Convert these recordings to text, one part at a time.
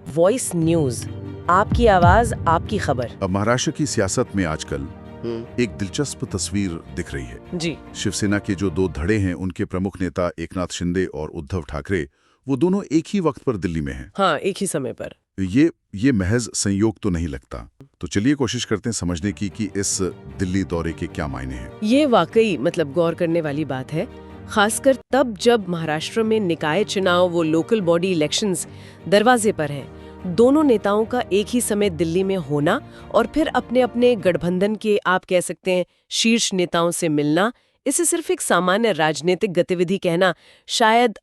Voice news, आपकी आवाज आपकी खबर। अब महाराष्ट्र की सियासत में आजकल एक दिलचस्प तस्वीर दिख रही है जी। शिवसेना के जो दो धड़े हैं, उनके प्रमुख नेता एकनाथ शिंदे और उद्धव ठाकरे, वो दोनों एक ही वक्त पर दिल्ली में हैं। हाँ, एक ही समय पर। ये महज संयोग तो नहीं लगता। तो चलिए कोशिश करते हैं समझने की कि इस दिल्ली दौरे के क्या मायने हैं। ये वाकई गौर करने वाली बात है, खासकर तब जब महाराष्ट्र में निकाय चुनाव, वो लोकल बॉडी इलेक्शंस दरवाजे पर हैं। दोनों नेताओं का एक ही समय दिल्ली में होना और फिर अपने अपने गठबंधन के, आप कह सकते हैं, शीर्ष नेताओं से मिलना, इसे सिर्फ एक सामान्य राजनीतिक गतिविधि कहना शायद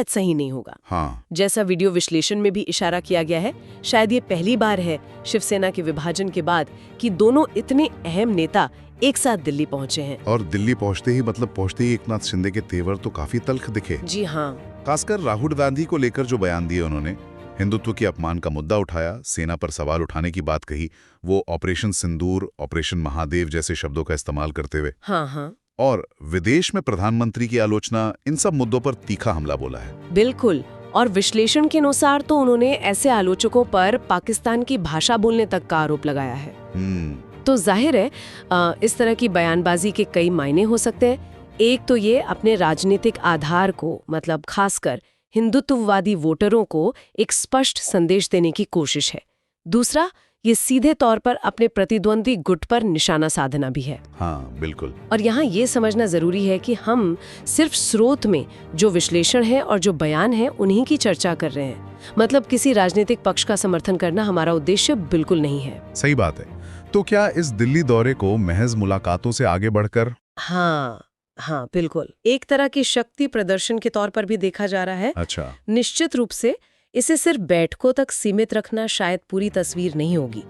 सही नहीं होगा। हाँ। जैसा वीडियो विश्लेषण में भी इशारा किया गया है, शायद ये पहली बार है शिवसेना के विभाजन के बाद कि दोनों इतने अहम नेता एक साथ दिल्ली पहुंचे हैं। और दिल्ली पहुंचते ही एकनाथ शिंदे के तेवर तो काफी तल्ख दिखे। जी हाँ। खासकर राहुल गांधी को लेकर जो बयान दिए उन्होंने, हिंदुत्व के अपमान का मुद्दा उठाया, सेना पर सवाल उठाने की बात कही, वो ऑपरेशन सिंदूर, ऑपरेशन महादेव जैसे शब्दों का इस्तेमाल करते हुए। हाँ। और विदेश में प्रधानमंत्री की आलोचना, इन सब मुद्दों पर तीखा हमला बोला है। बिल्कुल। और विश्लेषण के अनुसार तो उन्होंने ऐसे आलोचकों पर पाकिस्तान की भाषा बोलने तक का आरोप लगाया है। तो जाहिर है इस तरह की बयानबाजी के कई मायने हो सकते हैं। एक तो ये अपने राजनीतिक आधार को, खासकर हिंदुत्ववादी वोटरों को एक स्पष्ट संदेश देने की कोशिश है। दूसरा, ये सीधे तौर पर अपने प्रतिद्वंदी गुट पर निशाना साधना भी है। हाँ, बिल्कुल। और यहाँ ये समझना जरूरी है कि हम सिर्फ स्रोत में जो विश्लेषण है और जो बयान है उन्हीं की चर्चा कर रहे हैं। किसी राजनीतिक पक्ष का समर्थन करना हमारा उद्देश्य बिल्कुल नहीं है। सही बात है। तो क्या इस दिल्ली दौरे को महज मुलाकातों से आगे बढ़कर? हाँ, बिल्कुल। एक तरह की शक्ति प्रदर्शन के तौर पर भी देखा जा रहा है। अच्छा। निश्चित रूप से इसे सिर्फ बैठकों तक सीमित रखना शायद पूरी तस्वीर नहीं होगी।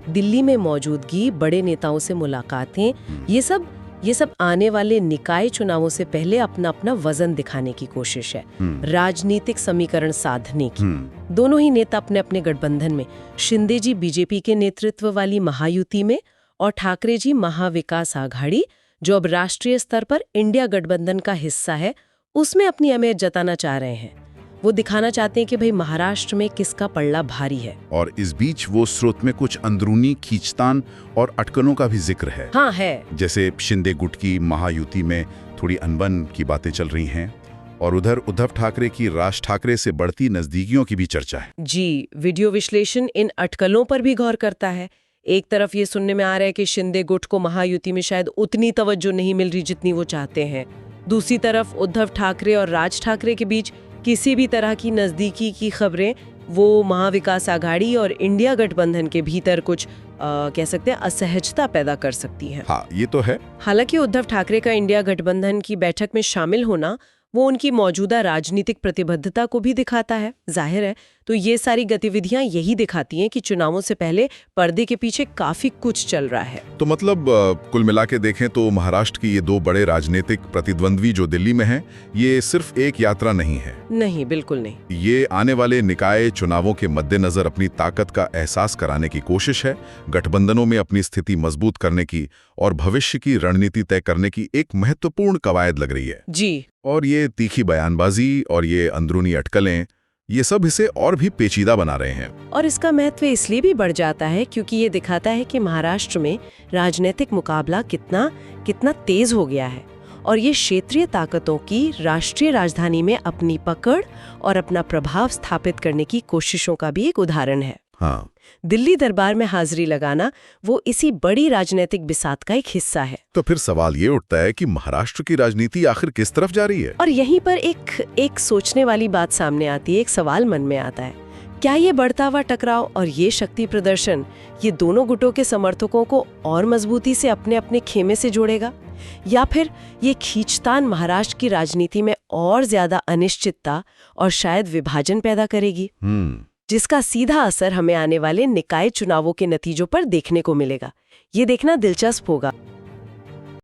दिल्ली में मौजूदगी, बड़े नेताओं से मुलाकातें, ये सब आने वाले निकाय चुनावों से पहले अपना अपना वजन दिखाने की कोशिश है, राजनीतिक समीकरण साधने की। दोनों ही नेता अपने अपने गठबंधन में, शिंदे जी बीजेपी के नेतृत्व वाली महायुति में और ठाकरे जी महाविकास आघाड़ी, जो अब राष्ट्रीय स्तर पर इंडिया गठबंधन का हिस्सा है, उसमें अपनी अहमियत जताना चाह रहे हैं। वो दिखाना चाहते हैं कि भाई महाराष्ट्र में किसका पल्ला भारी है। और इस बीच वो स्रोत में कुछ अंदरूनी खींचतान और अटकलों का भी जिक्र है। हाँ, है। जैसे शिंदे गुट की महायुति में थोड़ी अनबन की बातें चल रही हैं और उधर उद्धव ठाकरे की राज ठाकरे से बढ़ती नजदीकियों की भी चर्चा है। जी, वीडियो विश्लेषण इन अटकलों पर भी गौर करता है। एक तरफ ये सुनने में आ रहा है कि शिंदे गुट को महायुति में शायद उतनी तवज्जो नहीं मिल रही जितनी वो चाहते हैं। दूसरी तरफ उद्धव ठाकरे और राज ठाकरे के बीच किसी भी तरह की नजदीकी की खबरें वो महाविकास आघाड़ी और इंडिया गठबंधन के भीतर कुछ कह सकते हैं असहजता पैदा कर सकती हैं। हाँ, ये तो है। हालांकि उद्धव ठाकरे का इंडिया गठबंधन की बैठक में शामिल होना वो उनकी मौजूदा राजनीतिक प्रतिबद्धता को भी दिखाता है। जाहिर है, तो ये सारी गतिविधियां यही दिखाती हैं कि चुनावों से पहले पर्दे के पीछे काफी कुछ चल रहा है। तो कुल मिला के देखें तो महाराष्ट्र की ये दो बड़े राजनीतिक प्रतिद्वंद्वी जो दिल्ली में हैं, ये सिर्फ एक यात्रा नहीं है। नहीं, बिल्कुल नहीं। ये आने वाले निकाय चुनावों के मद्देनजर अपनी ताकत का एहसास कराने की कोशिश है, गठबंधनों में अपनी स्थिति मजबूत करने की और भविष्य की रणनीति तय करने की एक महत्वपूर्ण कवायद लग रही है। जी। और ये तीखी बयानबाजी और ये अंदरूनी अटकलें, ये सब इसे और भी पेचीदा बना रहे हैं। और इसका महत्व इसलिए भी बढ़ जाता है क्योंकि ये दिखाता है कि महाराष्ट्र में राजनीतिक मुकाबला कितना तेज हो गया है और ये क्षेत्रीय ताकतों की राष्ट्रीय राजधानी में अपनी पकड़ और अपना प्रभाव स्थापित करने की कोशिशों का भी एक उदाहरण है। हाँ। दिल्ली दरबार में हाजिरी लगाना वो इसी बड़ी राजनीतिक बिसात का एक हिस्सा है। तो फिर सवाल ये उठता है कि महाराष्ट्र की राजनीति आखिर किस तरफ जा रही है? और यहीं पर एक सोचने वाली बात सामने आती है, एक सवाल मन में आता है। क्या ये बढ़ता हुआ टकराव और ये शक्ति प्रदर्शन ये दोनों गुटों के समर्थकों को और मजबूती से अपने अपने खेमे से जोड़ेगा, या फिर ये खींचतान महाराष्ट्र की राजनीति में और ज्यादा अनिश्चितता और शायद विभाजन पैदा करेगी, जिसका सीधा असर हमें आने वाले निकाय चुनावों के नतीजों पर देखने को मिलेगा। ये देखना दिलचस्प होगा।